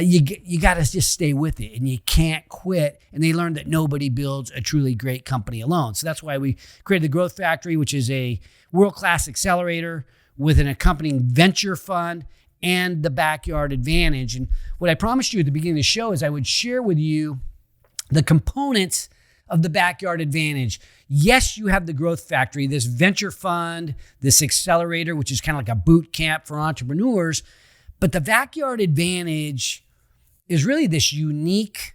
[SPEAKER 2] you got to just stay with it, and you can't quit. And they learn that nobody builds a truly great company alone. So that's why we created the Growth Factory, which is a world-class accelerator with an accompanying venture fund and the Backyard Advantage. And what I promised you at the beginning of the show is I would share with you the components of the Backyard Advantage. Yes, you have the Growth Factory, this venture fund, this accelerator, which is kind of like a boot camp for entrepreneurs. But the Backyard Advantage is really this unique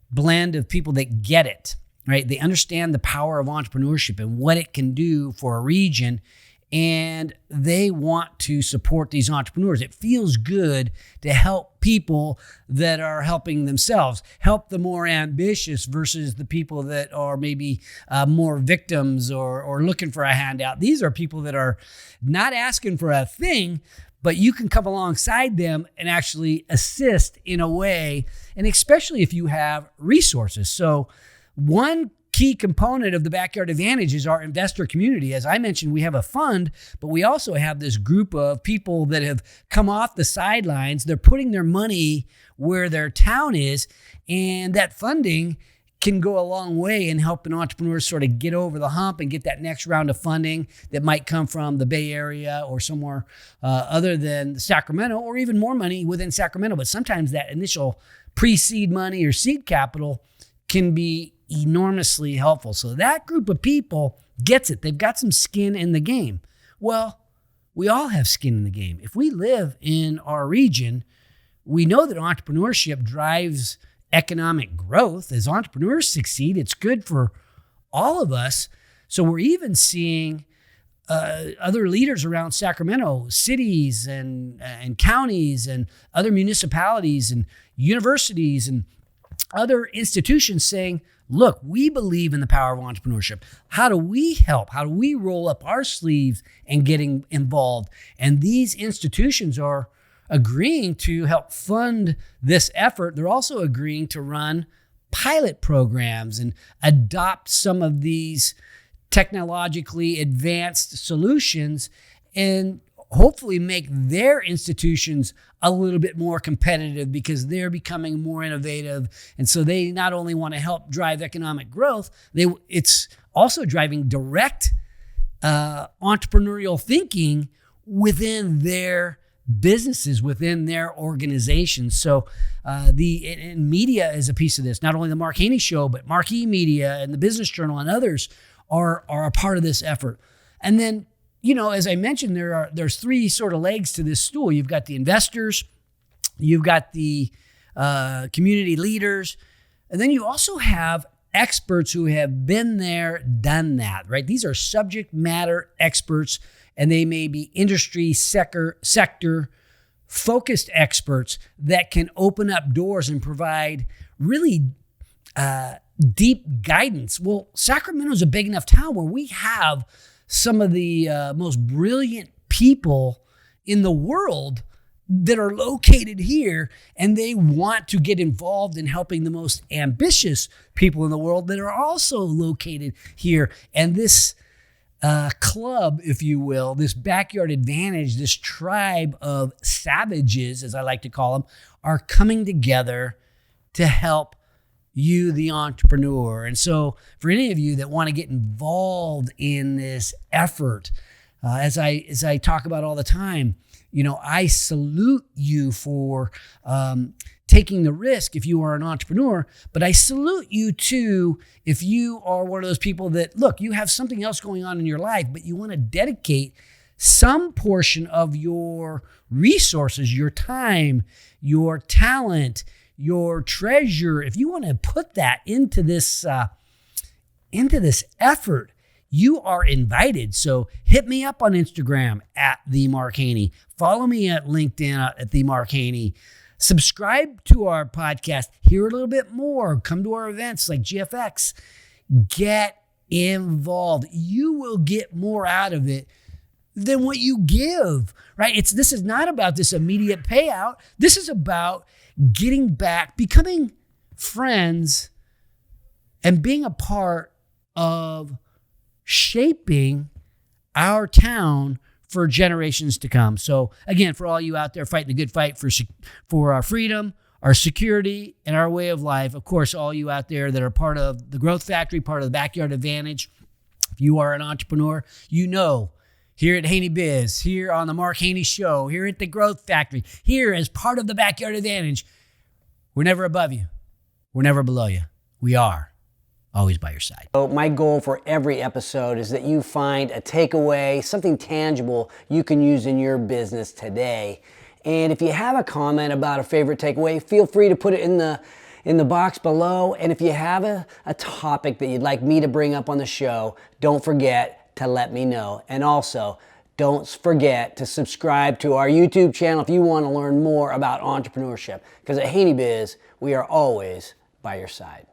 [SPEAKER 2] blend of people that get it, right? They understand the power of entrepreneurship and what it can do for a region, and they want to support these entrepreneurs. It feels good to help people that are helping themselves, help the more ambitious versus the people that are maybe more victims or looking for a handout. These are people that are not asking for a thing, but you can come alongside them and actually assist in a way, and especially if you have resources. So one key component of the Backyard Advantage is our investor community. As I mentioned, we have a fund, but we also have this group of people that have come off the sidelines. They're putting their money where their town is, and that funding can go a long way in helping entrepreneurs sort of get over the hump and get that next round of funding that might come from the Bay Area or somewhere other than Sacramento, or even more money within Sacramento. But sometimes that initial pre-seed money or seed capital can be enormously helpful. So that group of people gets it. They've got some skin in the game. Well, we all have skin in the game. If we live in our region, we know that entrepreneurship drives economic growth. As entrepreneurs succeed, it's good for all of us. So we're even seeing other leaders around Sacramento, cities and counties and other municipalities and universities and other institutions saying, look, we believe in the power of entrepreneurship. How do we help? How do we roll up our sleeves and getting involved? And these institutions are agreeing to help fund this effort. They're also agreeing to run pilot programs and adopt some of these technologically advanced solutions. And hopefully make their institutions a little bit more competitive because they're becoming more innovative. And so they not only want to help drive economic growth, it's also driving direct entrepreneurial thinking within their businesses, within their organizations. So and media is a piece of this. Not only the Mark Haney Show, but Marquee Media and the Business Journal and others are a part of this effort. And then, as I mentioned, there's three sort of legs to this stool. You've got the investors, you've got the community leaders, and then you also have experts who have been there, done that, right? These are subject matter experts, and they may be industry sector focused experts that can open up doors and provide really deep guidance. Well, Sacramento's a big enough town where we have some of the most brilliant people in the world that are located here, and they want to get involved in helping the most ambitious people in the world that are also located here. And this club, if you will, this backyard advantage, this tribe of savages, as I like to call them, are coming together to help you, the entrepreneur. And so for any of you that want to get involved in this effort, as I talk about all the time, I salute you for taking the risk if you are an entrepreneur, but I salute you too if you are one of those people that, look, you have something else going on in your life, but you want to dedicate some portion of your resources, your time, your talent, your treasure. If you want to put that into this effort, you are invited. So hit me up on Instagram at the Mark Haney. Follow me at LinkedIn at the Mark Haney. Subscribe to our podcast. Hear a little bit more. Come to our events like GFX. Get involved. You will get more out of it than what you give, right? This is not about this immediate payout. This is about getting back, becoming friends, and being a part of shaping our town for generations to come. So again, for all you out there fighting the good fight for our freedom, our security, and our way of life, of course, all you out there that are part of the Growth Factory, part of the Backyard Advantage, if you are an entrepreneur, here at Haney Biz, here on the Mark Haney Show, here at the Growth Factory, here as part of the Backyard Advantage, we're never above you. We're never below you. We are always by your side.
[SPEAKER 6] So my goal for every episode is that you find a takeaway, something tangible you can use in your business today. And if you have a comment about a favorite takeaway, feel free to put it in the box below. And if you have a topic that you'd like me to bring up on the show, don't forget to let me know. And also, don't forget to subscribe to our YouTube channel if you want to learn more about entrepreneurship. Because at Haney Biz, we are always by your side.